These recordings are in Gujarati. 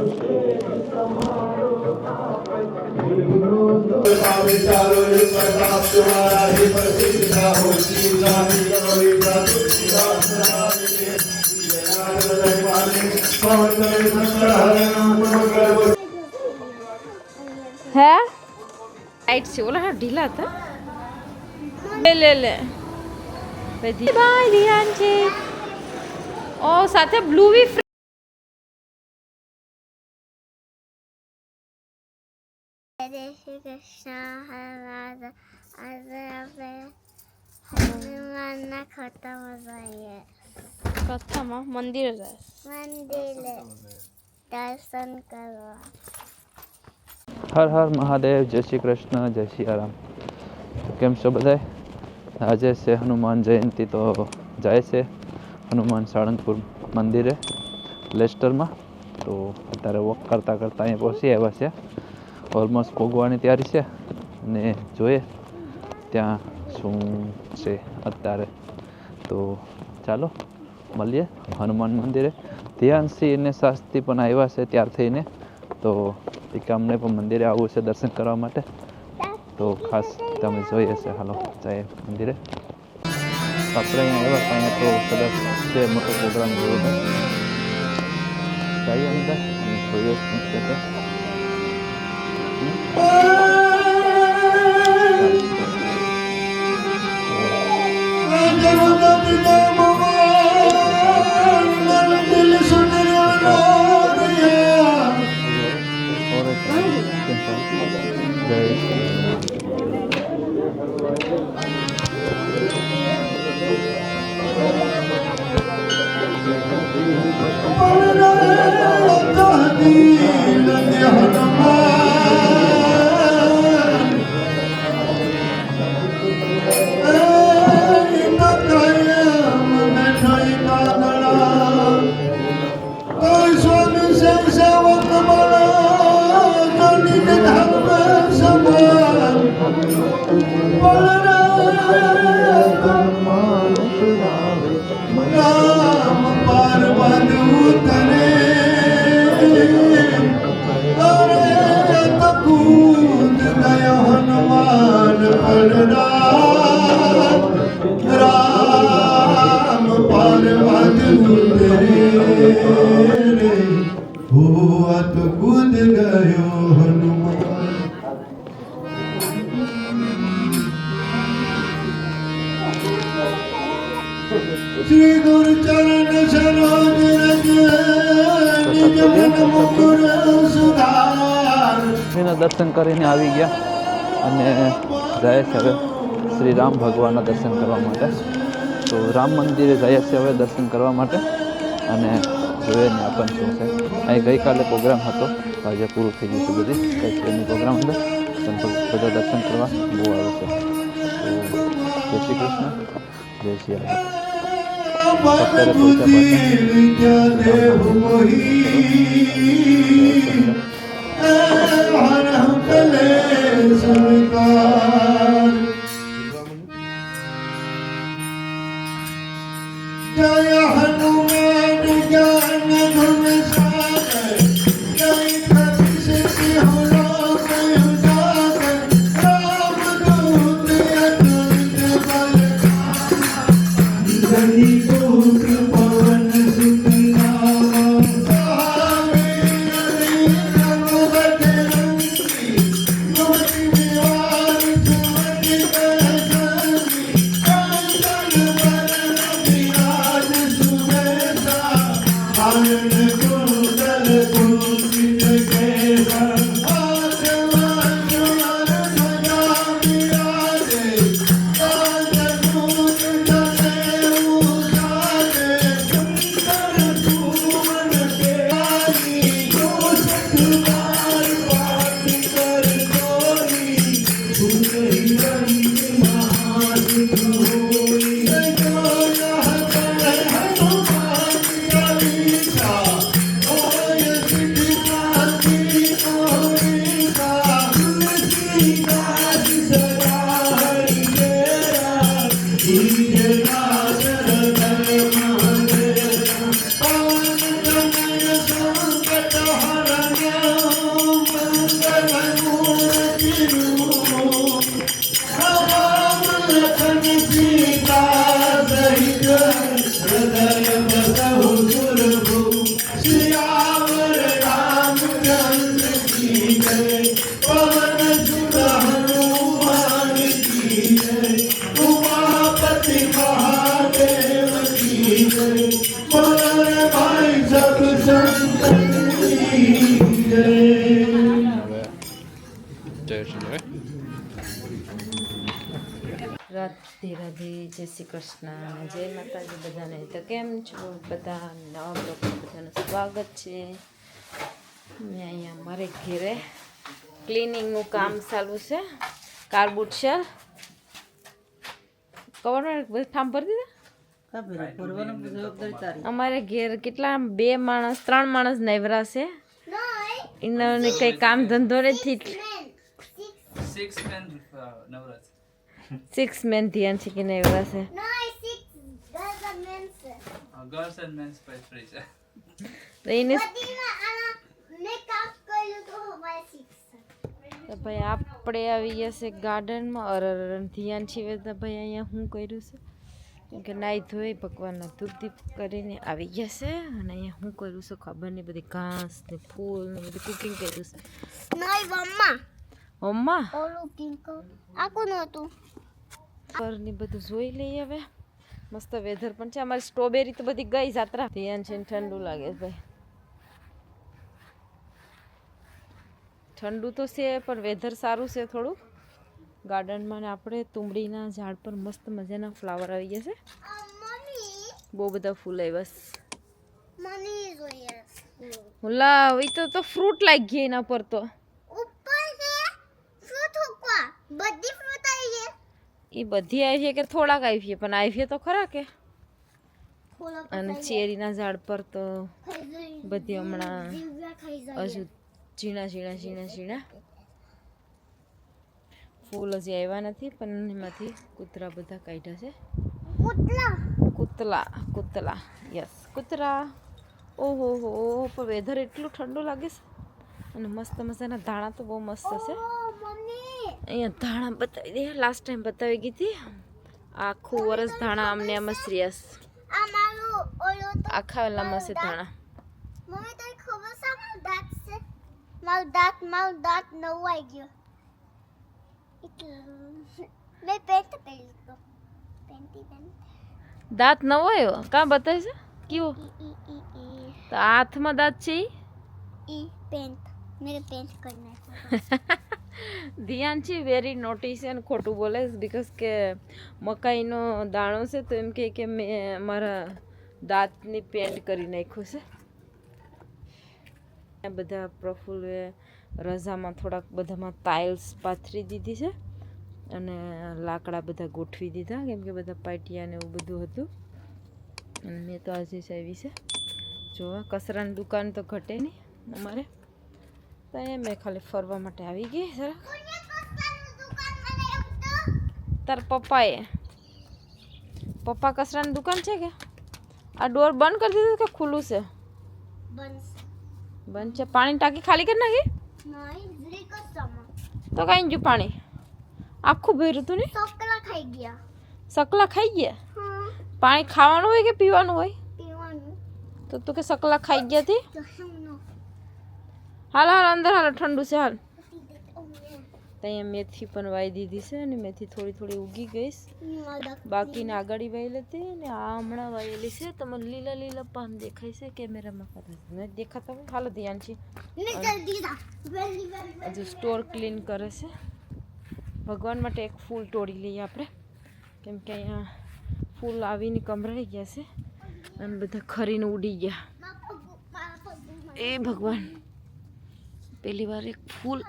હે ટાઈટ છે ઓલા ઢીલા હતા લે બાય ધ્યાન છે ઓ સાથે બ્લુ વી જય શ્રી કૃષ્ણ હરે આજે આપણે હનુમાનના ખોટામાં જઈએ કથામાં મંદિરે જાય મંદિરે દર્શન કરવા. હર હર મહાદેવ, જય શ્રી કૃષ્ણ, જય શ્રી રામ. કેમ છો બધાય? આજે છે હનુમાન જયંતિ, તો જાય છે હનુમાન સાળંગપુર મંદિરે લેસ્ટરમાં. તો અત્યારે વોક કરતાં કરતાં અહીંયા પહોંચી આવ્યા છે. ઓલમોસ્ટ પોગવાની તૈયારી છે અને જોઈએ ત્યાં શું છે અત્યારે. તો ચાલો મળીએ હનુમાન મંદિરે. ધ્યાનસિંહ અને શાસ્ત્રી પણ આવ્યા છે ત્યાર થઈને, તો એ અમને પણ મંદિરે આવવું છે દર્શન કરવા માટે. તો ખાસ તમે જોઈએ છે. હાલો જાય મંદિરે. આપણે અહીંયા આવ્યા તો અહીંયા તો કદાચ છે મોટો પ્રોગ્રામ જેવો જઈએ અંદર અને જોઈએ શું છે તે. શ્રી ગુરુ ચરણ સરોજ રજ નિજ મન મુકુર સુધાર. એના દર્શન કરીને આવી ગયા અને જાય છે હવે શ્રી રામ ભગવાનના દર્શન કરવા માટે. તો રામ મંદિરે જાય છે હવે દર્શન કરવા માટે અને જોઈએ ને આપણને શું છે. અહીં ગઈકાલે પ્રોગ્રામ હતો, આજે પૂરું થઈ ગયું છે. બધી કંઈક એની પ્રોગ્રામ અંદર પણ બધા દર્શન કરવા બહુ આવે છે. તો જય શ્રી કૃષ્ણ, જય શ્રી રામ. અત્યારે પૈસા જય હનુમાન જ્ઞાન ધન સાગર, જય કપી સિંહ લોક ઉજાગર, રામદૂત અતુલિત બલધામ, ધની પુત્ર પवन સુત નામ, રાધે રાધે, જય શ્રી કૃષ્ણ, જય માતાજી બધાને. તો કેમ છો બધા? નવા બ્લોગમાં બધાનું સ્વાગત છે. મેં અહીંયા મારે ઘેરે ક્લિનિંગનું કામ ચાલુ છે. કાર્બુટ શેલ કવર બધું ઠામ ભરી દીધા. અમારે ઘેર કેટલા 2 માણસ 3 માણસ નવરા છે. એને કઈ કામ ધંધો નથી. 6 men ધ્યાન છે કે નવરા છે. No, 6 girls and men. Girls and men's by free છે. તો એને મેકઅપ કર્યું તો હમારે 6. તો ભાઈ આપણે આવી ગયા છે ગાર્ડનમાં. અરર ધ્યાન છે તો ભાઈ અહીંયા શું કર્યું છે કેમ કે નાહી ધોઈ ભગવાનના ધૂપ દીપ કરીને આવી ગયા છે. અને અહીંયા શું કર્યું છે ખબર નહીં. બધી ઘાસ ને ફૂલ ને બધું કુકિંગ કર્યું છે. નહીં મમ્મા મમ્મા ઓલું પિંક આ કોનું હતું ને બધું જોઈ લઈએ હવે. મસ્ત વેધર પણ છે. અમારી સ્ટ્રોબેરી તો બધી ગઈ જાત્રા. ધ્યાન છે ને ઠંડુ લાગે છે ભાઈ. ઠંડુ તો છે પણ વેધર સારું છે થોડું ગાર્ડનમાં. ને આપણે તુંબડીના ઝાડ પર મસ્ત મજાના ફ્લાવર આવી ગયા છે. મમ્મી બહુ બધા ફૂલ આવ્યા છે. મમ્મી જોઈએ હુલા એ તો ફ્રૂટ લાગી ગયા એના પર. તો ઉપર છે ફ્રૂટ હોકા બધી ફ્રૂટ આવી છે. એ બધી આવી છે કે થોડાક આવી છે પણ આવી છે તો ખરા કે. ખોલા અને ચેરીના ઝાડ પર તો ખાઈ ગઈ બધી હમણાં દીવડા ખાઈ જાય હજુ ઝીણા ફૂલ હજી આવ્યા નથી પણ એમાંથી કૂતરા બધા કાઢ્યા છે. કૂતલા યસ કૂતરા. ઓહો હો પણ વેધર એટલું ઠંડુ લાગે છે. અને મસ્ત મજાના ધાણા તો બહુ મસ્ત છે. ઓ મમ્મી અહીંયા ધાણા બતાવી દે. લાસ્ટ ટાઈમ બતાવી ગઈ હતી. આખું વરસ ધાણા અમને આમ જ રહ્યા છે. આ મારું ઓલો તો આખા લાંબા છે ધાણા. મમ્મી તને ખબર છે મારું દાંત નવાઈ ગયો એટલે મેં પેન્ટ પહેરી તો પેન્ટ દાંત ન હોય કાં બતાવી છે કેવો? તો હાથમાં દાંત છે ઈ પેન્ટ મેરે પેન્ટ કરना है ધ્યાન છે વેરી નોટી છે અને ખોટું બોલે બીકોઝ કે મકાઈનો દાણો છે તો એમ કે મેં મારા દાંતની પેન્ટ કરી નાખ્યું છે. બધા પ્રફુલ્લે રજામાં થોડાક બધામાં ટાઇલ્સ પાથરી દીધી છે અને લાકડા બધા ગોઠવી દીધા કેમ કે બધા પાટિયા ને એવું બધું હતું. અને મેં તો આજે જ આવી છે જોવા. કચરાની દુકાન તો ઘટે નહીં અમારે તો અહીંયા મેં ખાલી ફરવા માટે આવી ગઈ જરા. તાર પપ્પા કચરાની દુકાન છે કે આ ડોર બંધ કરી દીધું કે ખુલ્લું છે? બંધ છે. પાણી ટાંકી ખાલી કરી નાખી તો કઈ ગયું પાણી? આખું ભર્યું હતું ને? સકલા ખાઈ ગયા. સકલા ખાઈ ગયા? પાણી ખાવાનું હોય કે પીવાનું હોય? પીવાનું તો તું કે સકલા ખાઈ ગયા હતી? જસમનો હાલ અંદર હાલ ઠંડુ છે હાલ. તો અહીંયા મેથી પણ વાઈ દીધી છે અને મેથી થોડી ઉગી ગઈ. બાકીને આગળ વાયેલી હતી ને આ હમણાં વાયેલી છે. તમને લીલા પાન દેખાય છે કેમેરામાં? નથી દેખાતા હોય. હાલો ધ્યાન છે. હજુ સ્ટોર ક્લીન કરે છે. ભગવાન માટે એક ફૂલ તોડી લઈએ આપણે કેમ કે અહીંયા ફૂલ આવીને કમરાઈ ગયા છે અને બધા ખરીને ઉડી ગયા. એ ભગવાન પહેલી વાર એક ફૂલ.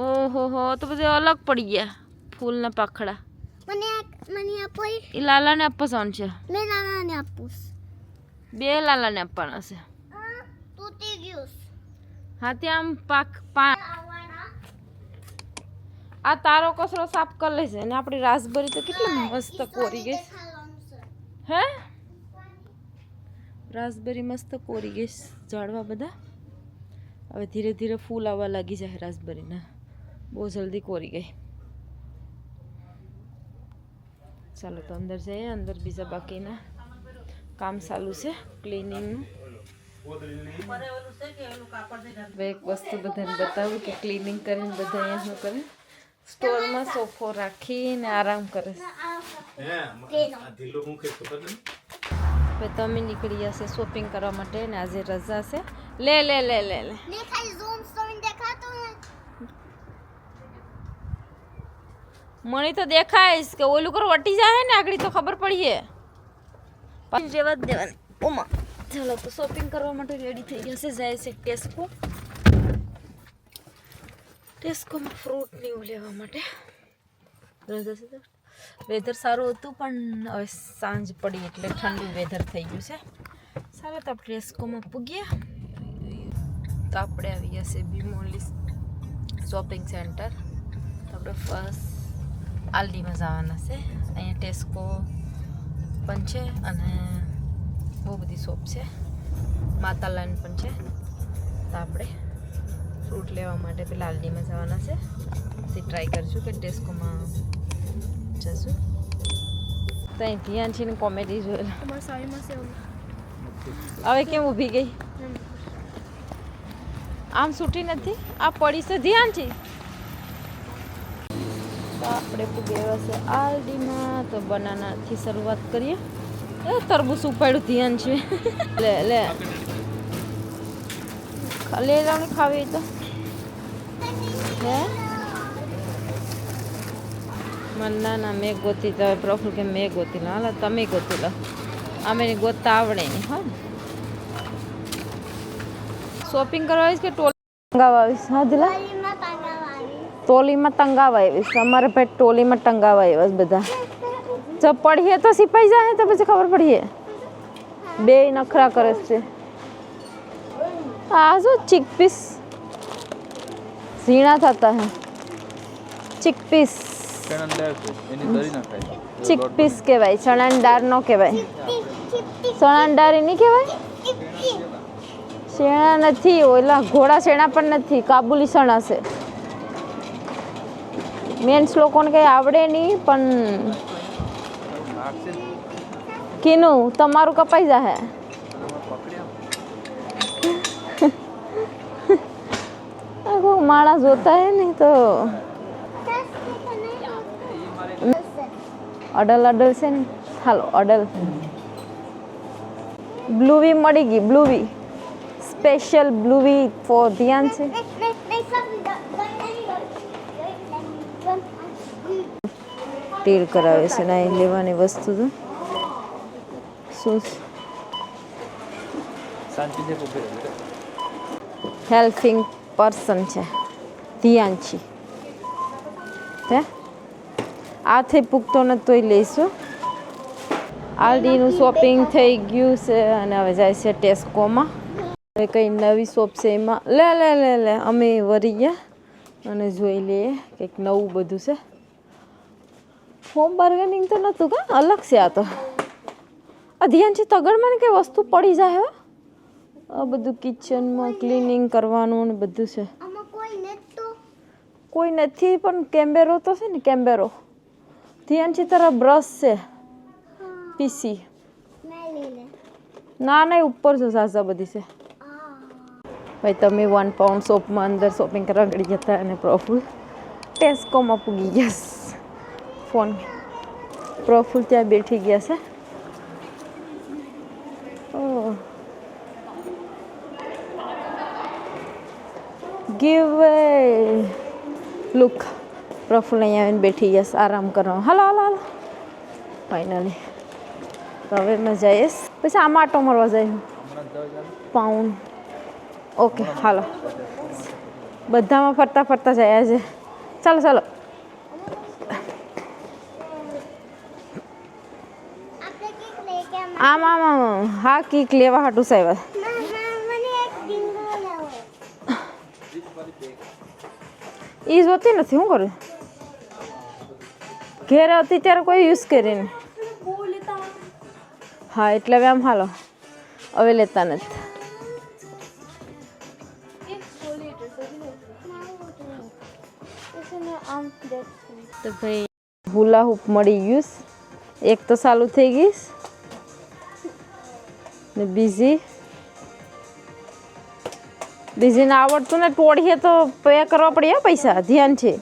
ઓહો હો તો બધે અલગ પડી ગયા ફૂલના પાખડા. મને આપો એ લાલાને આપવાનું છે. મેં નાનાને આપું. 2 લાલાને આપવાના છે. તૂટી ગયું. હા ત્યાં આમ આ તારો કચરો સાફ કરી લેશે અને આપણી રાસબરી તો કેટલી મસ્ત કોરી ગઈ. હે રાસબરી મસ્ત કોરી ગઈ ઝાડવા બધા. હવે ધીરે ધીરે ફૂલ આવવા લાગી જાય રાસબેરીના. બહુ જલ્દી કોરી ગઈ. ચાલો તો અંદર જઈએ. અંદર બીજા બાકીના કામ ચાલુ છે ક્લિનિંગનું. હવે એક વસ્તુ બધાને બતાવું કે ક્લિનિંગ કરીને બધા અહીંયા શું કરે, સ્ટોરમાં સોફો રાખીને આરામ કરે છે. હવે તમે નીકળી જશે શોપિંગ કરવા માટે ને આજે રજા છે. લે લે લે લે લે ને ખાલી ઝૂમ સ્ટોરી દેખાતો ને મને તો દેખાઈશ કે ઓલું કરો વટી જાય ને આગળ તો ખબર પડીએ. જેવા જ દેવાની. ઓમાં ચાલો તો શોપિંગ કરવા માટે રેડી થઈ જશે. જાય છે ટેસ્કો. ટેસ્કોમાં ફ્રૂટ ને એવું લેવા માટે. વેધર સારું હતું પણ હવે સાંજ પડી એટલે ઠંડુ વેધર થઈ ગયું છે. ચાલો તો આપણે ટેસ્કોમાં પૂગીએ. તો આપણે આવી ગયા છે બીમોલી શોપિંગ સેન્ટર. તો આપણે ફર્સ્ટ આલ્ડીમાં જવાના છે. અહીંયા ટેસ્કો પણ છે અને બહુ બધી શોપ છે. માતા લાઈન પણ છે. તો આપણે ફ્રૂટ લેવા માટે પેલા આલ્ડીમાં જવાના છે. તે ટ્રાય કરશું કે ટેસ્કોમાં જશું. તો અહીં ધ્યાન છે ને કોમેડી જોયેલા. હવે કેમ ઊભી ગઈ? આમ છૂટી નથી. આ પડી છે ધ્યાન છે. તો આપણે પૂગેવા છે આલ્ડીમાં. તો બનાનાથી શરૂઆત કરીએ. એ તરબૂચ ઉપાડ્યું ધ્યાન છે. લે લે લે લાવને ખાવી તો હે મને ના મેં ગોતી તો પ્રફુલ કે મેં ગોતી લો. હાલો તમે ગોતી લો. અમે ગોતતા આવડે નહીં. હા શોપિંગ કરવા આવીશ કે ટોલીમાં આવીશ? હા દિલા ટોલીમાં ટંગાવાની. ટોલીમાં ટંગાવા આવીશ. અમારે ભાઈ ટોલીમાં ટંગાવા આવ્યા બધા. જો પડીએ તો સિપાઈ જાય તો પછી ખબર પડીએ. બે નખરા કરે છે. આ શું ચીકપીસ ઝીણા થતા હે. ચીકપીસ ચીકપીસ કહેવાય. ચણાની દાળ નો કહેવાય. ચણાની દાળ નહીં કહેવાય. શેણા નથી. ઓલા ઘોડા શેણા પણ નથી. કાબુલી ચણા છે. મેન્સ લોકોને કંઈ આવડે નહીં પણ કીનું તમારું કપાઈ જાહે. માણસ જોતા હે નહીં તો અડલ અડલ છે ને. હાલો અડલ બ્લુવી મળી ગઈ. બ્લુવી સ્પેશિયલ બ્લુવી ફોર ધ્યાન છે. તેલ કરાવે છે ને લેવાની વસ્તુ તો શું હેલ્પિંગ પર્સન છે ધ્યાન છે. હે આથી પૂગતો નથી તોય લઈશું. આલ્ડીનું શોપિંગ થઈ ગયું છે અને હવે જાય છે ટેસ્કોમાં. હવે કંઈ નવી શોપ છે એમાં લે લે લે લે અમે વરી ગયા અને જોઈ લઈએ કંઈક નવું બધું છે. હોમ બાર્ગેનિંગ તો નહોતું કા અલગ છે આ તો. આ ધ્યાન છે તગડમાં ને કંઈ વસ્તુ પડી જાય. હવે આ બધું કિચનમાં ક્લિનિંગ કરવાનું ને બધું છે. આમાં કોઈ નથી તો કોઈ નથી પણ કેમ્બેરો તો છે ને. કેમ્બેરો ધ્યાન છે. તારા બ્રશ છે પીસી મેં લઈ લે. ના ના એ ઉપર છે. સાસા બધી છે. ભાઈ તમે 1 પાઉન્ડ શોપમાં અંદર શોપિંગ કરવા ગઈ જતા અને પ્રફુલ ટેસ્કોમાં પૂગી ગયા. ફોન પ્રફુલ ત્યાં બેઠી ગયા છે. ગીવ લુક પ્રફુલ અહીંયા આવીને બેઠી ગયા આરામ કરવા. હાલો હાલો હાલો ફાઇનલી. તો હવે મેં જઈશ પછી આમાં આટો મારવા જાય પાઉન્ડ. ઓકે હાલો બધામાં ફરતા ફરતા જાય છે. ચાલો ચાલો આપણે કેક લઈ કે આમ આમ આમ. હા કીક લેવા હાટું સાહેબ. મને એક ડીંગો લેવો. એ જોતી નથી. શું કરું ઘેર હતી ત્યારે કોઈ યુઝ કરીને. હા એટલે હવે આમ હાલો હવે લેતા નથી. તો ભાઈ હુલા હૂપ મળી ગયું એક તો ચાલુ થઈ ગઈ ને બીજીને આવડતું ને તોડીએ તો પે કરવા પડે પૈસા ધ્યાન છે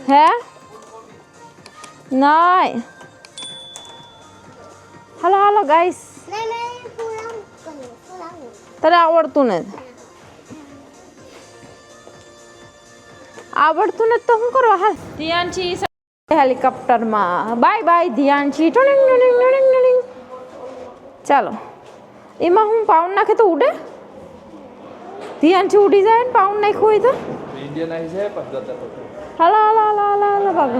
હે નાય હાલો હાલો ગાઈસ તને આવડતું ને આવડતું ને તો શું કરવા હાલ ધ્યાનથી હેલિકોપ્ટરમાં બાય બાય ધ્યાનથી ચાલો એમાં હું પાઉન્ડ નાખે તો ઉડે ધ્યાનથી ઉડી જાય ને પાઉન્ડ નાખ્યું હોય તો હાલો હાલો હાલો હાલો હાલો બાબુ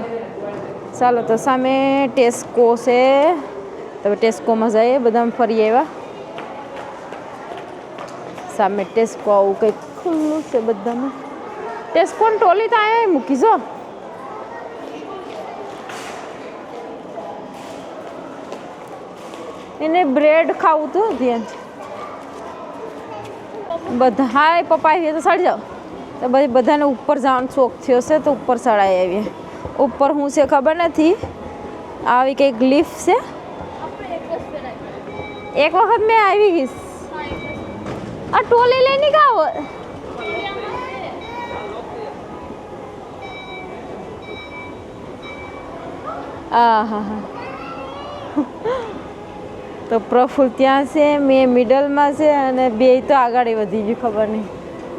ચાલો તો સામે ટેસ્કો છે તમે ટેસ્કોમાં જઈએ બધા ફરી આવ્યા સામે ટેસ્કો આવું કંઈક ખુલ્લું છે બધામાં ટેસ્કોને ટોલી તો અહીંયા મૂકી જો એને બ્રેડ ખાવું તો ધ્યાન બધા હાય પપ્પા આવીએ તો ચડી જાઓ તો પછી બધાને ઉપર જવાનો શોખ થયો છે તો ઉપર ચડાવી આવીએ ઉપર હું છે ખબર નથી આવી કંઈક લિફ્ટ છે એક વખત મેં આવી ગઈશ આ ટોલી લઈને ગાવ હા હા તો પ્રફુલ ત્યાં છે મેં મિડલમાં છે અને બે તો આગળ વધી ગયું ખબર નહીં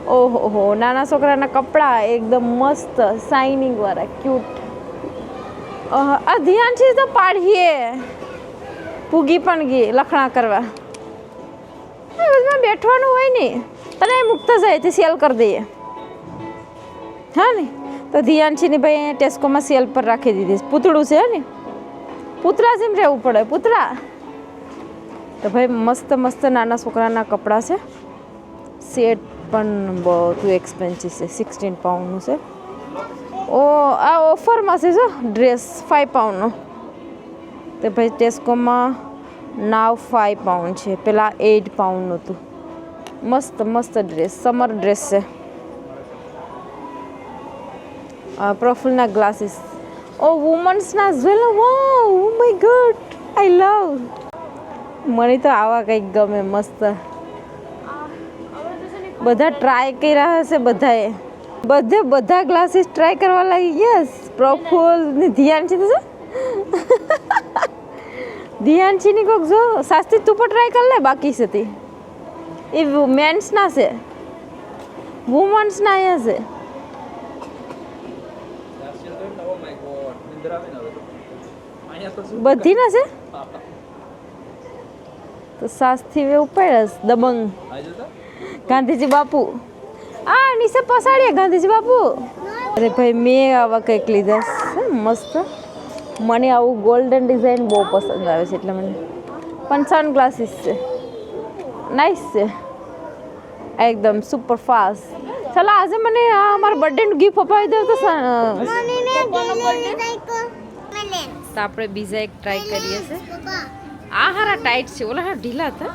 ઓહો નાના છોકરાના કપડાં એકદમ મસ્ત શાઇનિંગ વાળા ક્યુટ આ ધ્યાનથી તો પાડીએ પૂગી પણ ગઈ લખણા કરવા બેઠવાનું હોય ને તને મૂકતા જાય તે સેલ કરી દઈએ હા ને તો ધ્યાનથી ને ભાઈ ટેસ્કોમાં સેલ પર રાખી દીધી પૂતળું છે ને પૂતળા જેમ રહેવું પડે પૂતળા તો ભાઈ મસ્ત મસ્ત નાના છોકરાના કપડાં છે સેટ પણ બહુ એક્સપેન્સિવ છે 16 પાઉન્ડનું છે ઓ આ ઓફરમાં છે જો ડ્રેસ 5 પાઉન્ડનો તો ભાઈ ટેસ્કોમાં નાવ 5 પાઉન્ડ છે પેલા 8 પાઉન્ડનું હતું મસ્ત મસ્ત ડ્રેસ સમર ડ્રેસ છે પ્રોફિલના ગ્લાસીસ ઓ વુમન્સના jewel wow oh my god I love મને તો આવા કંઈક ગમે મસ્ત બધા ટ્રાય કર્યા હશે બધાએ બધા ગ્લાસીસ ટ્રાય કરવા લાગી યસ પ્રોફુલ ને ધ્યાનથી તો ધ્યાનથી ની કોક જો સાસ્તી તું પણ ટ્રાય કર લે બાકી છે તે એ મેન્સના છે વુમન્સના અહીંયા છે બધી ના છે તો સાસથી વેવું પડે દબંગ ગાંધીજી બાપુ આ નીચે પસાડીએ ગાંધીજી બાપુ અરે ભાઈ મેં આવા કંઈક લીધા છે મસ્ત મને આવું ગોલ્ડન ડિઝાઇન બહુ પસંદ આવે છે એટલે મને પણ સનગ્લાસીસ છે નાઇસ છે એકદમ સુપર ફાસ્ટ ચાલો આજે મને આ અમારા બર્થડેનું ગિફ્ટ અપાવી દો તો આપણે બીજા એક ટ્રાય કરીએ છે આ હારા ટાઈટ છે ઓલા હારા ઢીલા હતા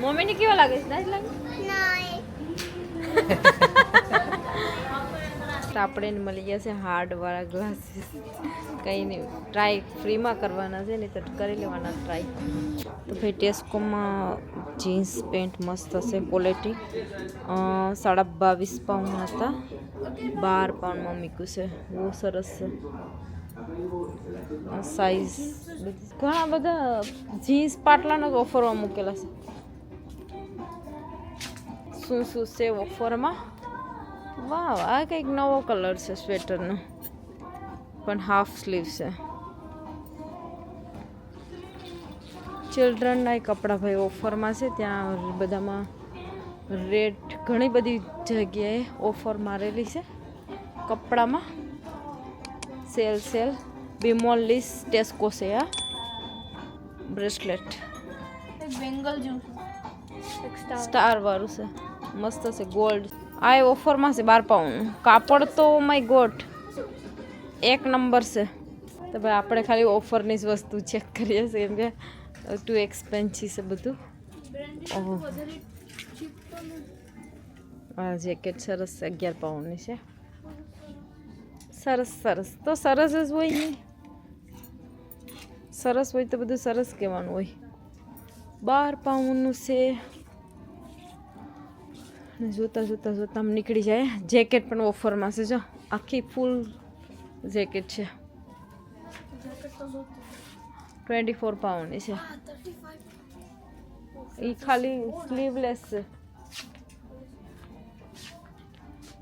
મમ્મીને કેવા લાગે છે નાઈસ લાગે તો આપણે મળી ગયા છે હાર્ડવાળા ગ્લાસીસ કંઈ નહીં ટ્રાય ફ્રીમાં કરવાના છે ને તો કરી લેવાના ટ્રાય તો ભાઈ ટેસ્કોમાં જીન્સ પેન્ટ મસ્ત હશે ક્વોલિટી 22.5 પાઉન્ડ હતા 12 પાઉન્ડમાં મૂક્યું છે બહુ સરસ છે સાઈઝ ઘણા બધા જીન્સ પાટલાના ઓફરમાં મૂકેલા છે શું છે ઓફરમાં વાવ આ કંઈક નવો કલર છે સ્વેટરનો પણ હાફ સ્લીવ છે ચિલ્ડ્રનના કપડાં ભાઈ ઓફરમાં છે ત્યાં બધામાં રેટ ઘણી બધી જગ્યાએ ઓફર મારેલી છે કપડામાં સેલ બીમોલિસ ટેસ્કો છે આ બ્રેસલેટ બેંગલ સ્ટાર વાળું છે મસ્ત છે ગોલ્ડ આ ઓફરમાં છે 12 પાઉન્ડ કાપડ તો માય ગોડ એક નંબર છે તો ભાઈ આપણે ખાલી ઓફરની જ વસ્તુ ચેક કરીએ છીએ કેમ કે ટુ એક્સપેન્સિવ છે બધું. ઓહો આ જેકેટ સરસ છે, 11 પાઉન્ડની છે. સરસ સરસ તો સરસ જ હોય ને, સરસ હોય તો બધું સરસ કહેવાનું હોય. 12 પાઉન્ડનું છે. જોતા જોતા જોતા આમ નીકળી જાય. જેકેટ પણ ઓફરમાં છે, જો આખી ફૂલ જેકેટ છે. 24 પાઉન્ડની છે. એ ખાલી સ્લીવલેસ છે.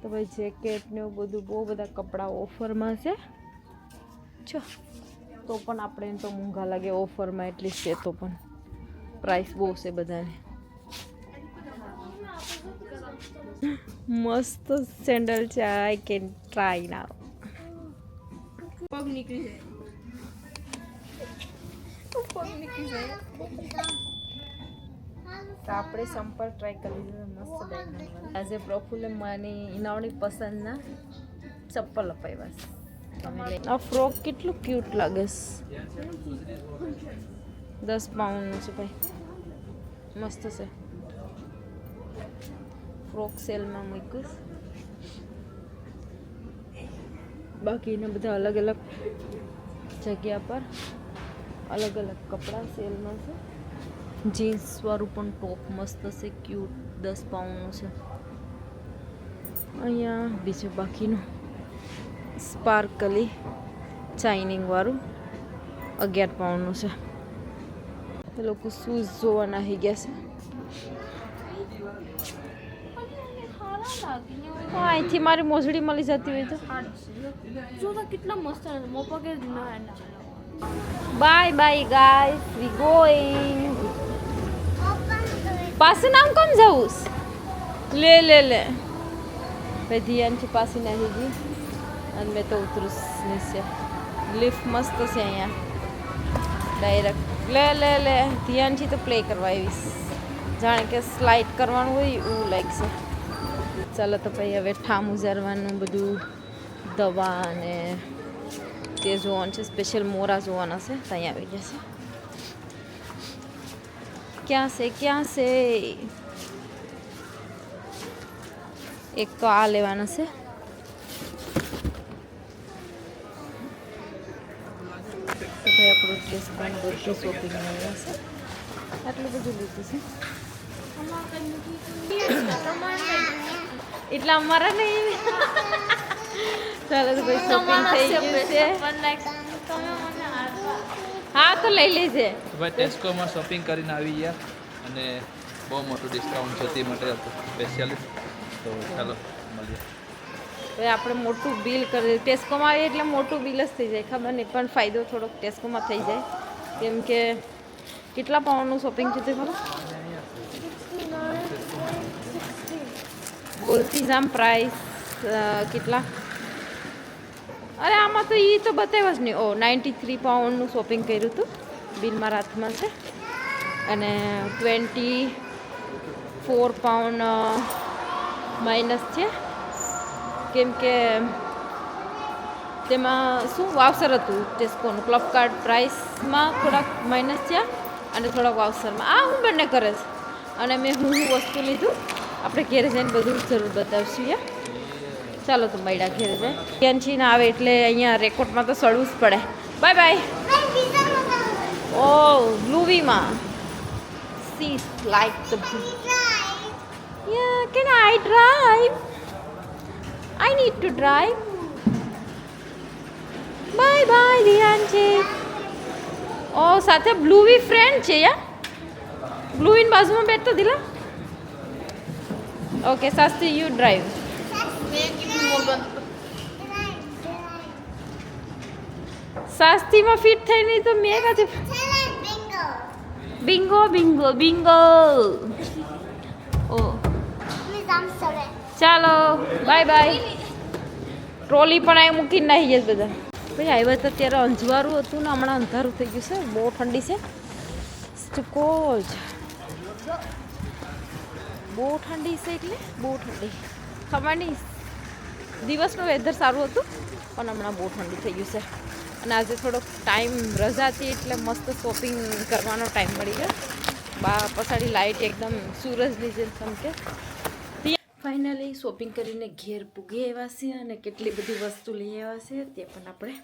તો ભાઈ જેકેટ ને એવું બધું બહુ બધા કપડાં ઓફરમાં છે. જો તો પણ આપણે એમ તો મોંઘા લાગે ઓફરમાં એટલી છે તો પણ પ્રાઇસ બહુ છે બધાને. મસ્ત સેન્ડલ છે. આઈ કેન ટ્રાય નાવ. પગ નીકળી જાય. તો આપણે સંપર્ક ટ્રાય કરી લીધું. મસ્ત ડાયમંડ આજે પ્રફુલ્લે માની ઇનાવની પસંદના ચપ્પલ અપાવ્યા. આ ફ્રોક કેટલું ક્યુટ લાગે છે. 10 પાઉન્ડનું છે ભાઈ, મસ્ત છે. ફ્રોક સેલમાં મૂક્યું. બાકીના બધા અલગ અલગ જગ્યા પર અલગ અલગ કપડાં સેલમાં છે. જીન્સ વાળું પણ ટોપ મસ્ત છે, ક્યુટ. 10 પાઉન્ડનું છે. અહીંયા બીજું બાકીનું સ્પાર્કલી શાઇનિંગ વાળું 11 પાઉન્ડનું છે. એ લોકો શૂઝ જોવાના આવી ગયા છે. અહીંથી મારી મોજડી મળી જતી હોય તો કેટલા મસ્ત. બાય બાય ગાઈસ, વી ગોઈંગ. પાસે નામ કમ જાઉં? લે લે લે ભાઈ ધ્યાનથી પાછી નાખી ગઈ અને મેં તો ઉતરું નીચે. લિફ્ટ મસ્ત છે અહીંયા ડાયરેક્ટ. લે લે લે ધ્યાનથી તો પ્લે કરવા આવીશ. જાણે કે સ્લાઇડ કરવાનું હોય એવું લાગશે. ચાલો તો ભાઈ હવે ઠામ ઉજારવાનું બધું દવા અને તે જોવાનું છે. સ્પેશિયલ મોરા જોવાના છે. ત્યાં આવી ગયા છે. ક્યાં છે ક્યાં છે? એક તો આ લેવાના છે. તો ભાઈ આપણું ડ્રેસ પણ બધું શોપિંગ આવ્યા છે. આટલું બધું લીધું છે. એટલા અમારા નહીં. ચાલો તો ભાઈ શોપિંગ થઈ ગયું છે. હા તો લઈ લેજે. ભાઈ ટેસ્કોમાં શોપિંગ કરીને આવી ગયા અને બહુ મોટું ડિસ્કાઉન્ટ છે તે માટે સ્પેશિયલી. તો ચાલો મળીએ. હવે આપણે મોટું બિલ કરી ટેસ્કોમાં આવીએ એટલે મોટું બિલ જ થઈ જાય. ખબર નહીં પણ ફાયદો થોડોક ટેસ્કોમાં થઈ જાય કેમ કે કેટલા પાઉન્ડનું શોપિંગ છે તે ખબર? બોલતી જામ પ્રાઇસ કેટલા? અરે આમાં તો એ તો બતાવ્યા જ નહીં. 93 પાઉન્ડનું શોપિંગ કર્યું હતું. બિલ મારા હાથમાં છે. અને 24 પાઉન્ડ માઇનસ છે કેમ કે તેમાં શું વાવસર હતું ટેસ્કોનું. ક્લબકાર્ટ પ્રાઇસમાં થોડાક માઇનસ છે અને થોડાક વાવસરમાં. આ હું બંને કરે છે અને મેં હું વસ્તુ લીધું. આપણે ઘેરે જઈને બધું જરૂર બતાવશું. યા ચાલો તો મળ્યા ઘેરે જાય. ક્યાંથી ના આવે એટલે અહીંયા રેકોર્ડમાં તો સડવું જ પડે. Bye bye. ઓ લુવીમાં see like the yeah can I drive? I need to drive. Bye bye ધ્યાનથી. ઓ સાથે બ્લુવી ફ્રેન્ડ છે યા. બ્લુવીન બાજુમાં બેઠતો દિલા. Okay Shastri you drive. શાસ્ત્રીમાં ફિટ થઈ નહીં તો મેં કાથી. Bingo Bingo Bingo. ઓ ચાલો બાય બાય. ટ્રોલી પણ અહીં મૂકીને નાહી જશે બધા. ભાઈ આવ્યા તો ત્યારે અંજવાળું હતું ને હમણાં અંધારું થઈ ગયું છે. બહુ ઠંડી છે. કોલ્ડ બહુ ઠંડી છે એટલે બહુ ઠંડી. ખબર નહીં દિવસનું વેધર સારું હતું પણ હમણાં બહુ ઠંડી થઈ ગયું છે. અને આજે થોડોક ટાઈમ રજા હતી એટલે મસ્ત શોપિંગ કરવાનો ટાઈમ મળી ગયો. પછાડી લાઇટ એકદમ સૂરજની જેમ ચમકે. ફાઇનલી શોપિંગ કરીને ઘેર પૂગી આવ્યા છે અને કેટલી બધી વસ્તુ લઈ આવ્યા છે તે પણ આપણે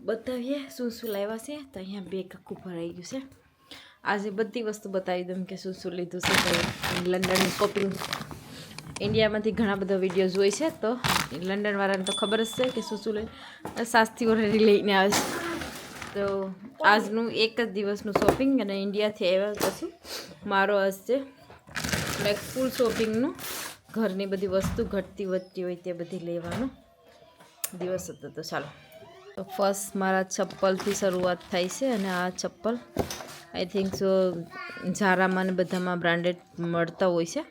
બતાવીએ શું શું લાવ્યા છે. તો અહીંયા બેગ આખું ભરાઈ ગયું છે. આજે બધી વસ્તુ બતાવી દઉં કે શું શું લીધું છે. તો લંડનની શોપિંગ ઇન્ડિયામાંથી ઘણા બધા વિડીયો જોઈ છે તો લંડનવાળાને તો ખબર જ છે કે શું શું લઈ સાસ્તી ઓલરેડી લઈને આવે છે. તો આજનું એક જ દિવસનું શોપિંગ અને ઇન્ડિયાથી આવ્યા પછી મારો આજ છે લાઈક ફૂલ શોપિંગનું. ઘરની બધી વસ્તુ ઘટતી વધતી હોય તે બધી લેવાનો દિવસ હતો. તો ચાલો, તો ફર્સ્ટ મારા ચપ્પલથી શરૂઆત થાય છે અને આ ચપ્પલ આઈ થિંક સો ઝારામાં ને બધામાં બ્રાન્ડેડ મળતા હોય છે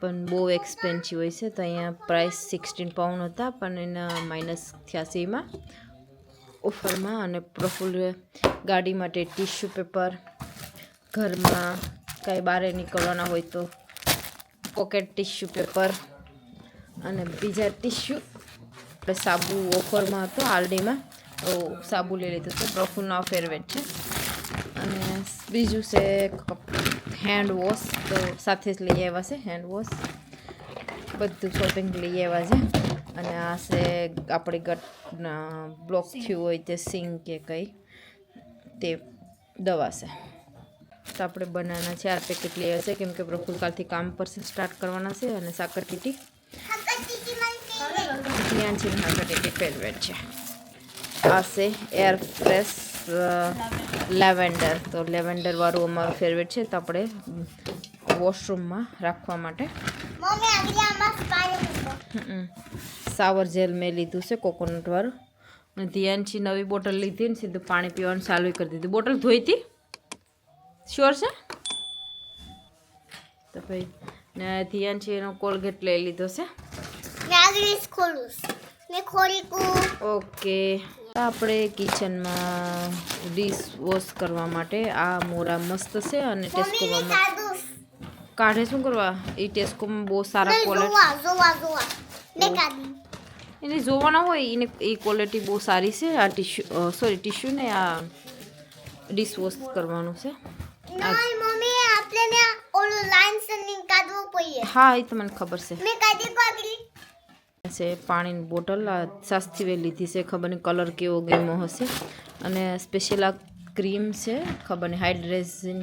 પણ બહુ એક્સપેન્સિવ હોય છે. તો અહીંયા પ્રાઇસ 16 પાઉન્ડ હતા પણ એના -83માં ઓફરમાં. અને પ્રફુલ્લ ગાડી માટે ટીશ્યુ પેપર, ઘરમાં કાંઈ બહાર નીકળવાના હોય તો પોકેટ ટીશ્યુ પેપર અને બીજા ટીશ્યુ. આપણે સાબુ ઓફરમાં હતો આલડીમાં તો સાબુ લઈ લીધું છે. પ્રફુલ્લનો ફેવરેટ છે. અને બીજું છે હેન્ડ વોશ, તો સાથે જ લઈ આવ્યા છે હેન્ડ વોશ. બધું શોપિંગ લઈ આવ્યા છે. અને આ છે આપણી ગટના બ્લોક થયું હોય તે સિંગ કે કંઈ તે દવા છે. તો આપણે બનાના 4 પેકેટ લઈ આવ્યા છે કેમ કે પ્રફુલ્લ કાલથી કામ પર સ્ટાર્ટ કરવાના છે. અને સાકર ટીટી ધ્યાન છે સાકર ટીટી ફેવરેટ છે. આ છે એર ફ્રેશ લેવેન્ડર, તો લેવેન્ડરવાળું અમારું ફેવરેટ છે. તો આપણે વોશરૂમમાં રાખવા માટે. શાવર જેલ મેં લીધું છે કોકોનટવાળું. અને ધ્યાનથી નવી બોટલ લીધી ને સીધું પાણી પીવાનું ચાલુ કરી દીધું. બોટલ ધોઈ હતી શ્યોર છે. તો ભાઈ ને ધ્યાનથી એનો કોલગેટ લઈ લીધો છે. ઓકે, આપણે કિચનમાં ડીશ વોશ કરવા માટે આ મોરા મસ્ત છે. અને ટેસ્કોમાં કાઢે શું કરવા એ ટેસ્કોમાં બહુ સારા ક્વોલિટી એને જોવાના હોય એને એ ક્વોલિટી બહુ સારી છે. આ ટીશ્યુ ને આ ડીશ વોશ કરવાનું છે. હા એ તો મને ખબર છે. પાણીની બોટલ આ સસ્તી લીધી છે, ખબર નહીં કલર કેવો ગમ્યો હશે. અને સ્પેશિયલ આ ક્રીમ છે, ખબર નહીં હાઇડ્રેશન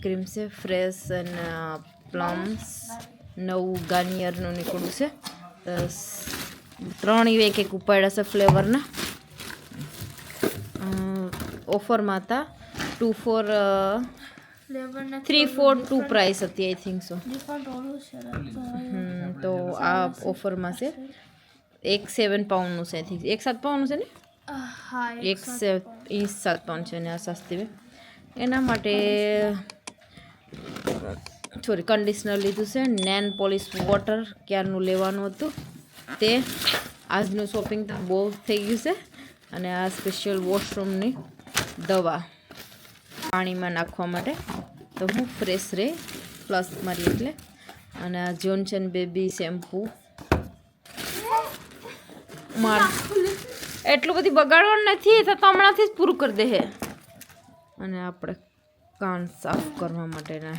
ક્રીમ છે. ફ્રેશ અને પ્લમ્સ નવું ગાર્નિયરનું નીકળ્યું છે. 3 એક ઉપાડ્યા છે ફ્લેવરના. ઓફરમાં હતા 2 for 3 for 2 પ્રાઇસ હતી આઈ થિંક સો. તો આ ઓફરમાં છે. એક 7 પાઉન્ડનું છે આઈ થિંક. 1 7 પાઉન્ડનું છે ને? એક 7 પાઉન્ડ છે. અને આ સસ્તી એના માટે કન્ડિશનર લીધું છે. નેન પોલિશ વોટર ક્યારનું લેવાનું હતું તે આજનું શોપિંગ તો બહુ થઈ ગયું છે. અને આ સ્પેશિયલ વોશરૂમની દવા પાણીમાં નાખવા માટે તો હું ફ્રેશ રહે પ્લસ મારી એટલે. અને આ જોન્સન બેબી શેમ્પૂ માર એટલું બધી બગાડવાનું નથી તો હમણાંથી જ પૂરું કરી દે. અને આપણે કાન સાફ કરવા માટેના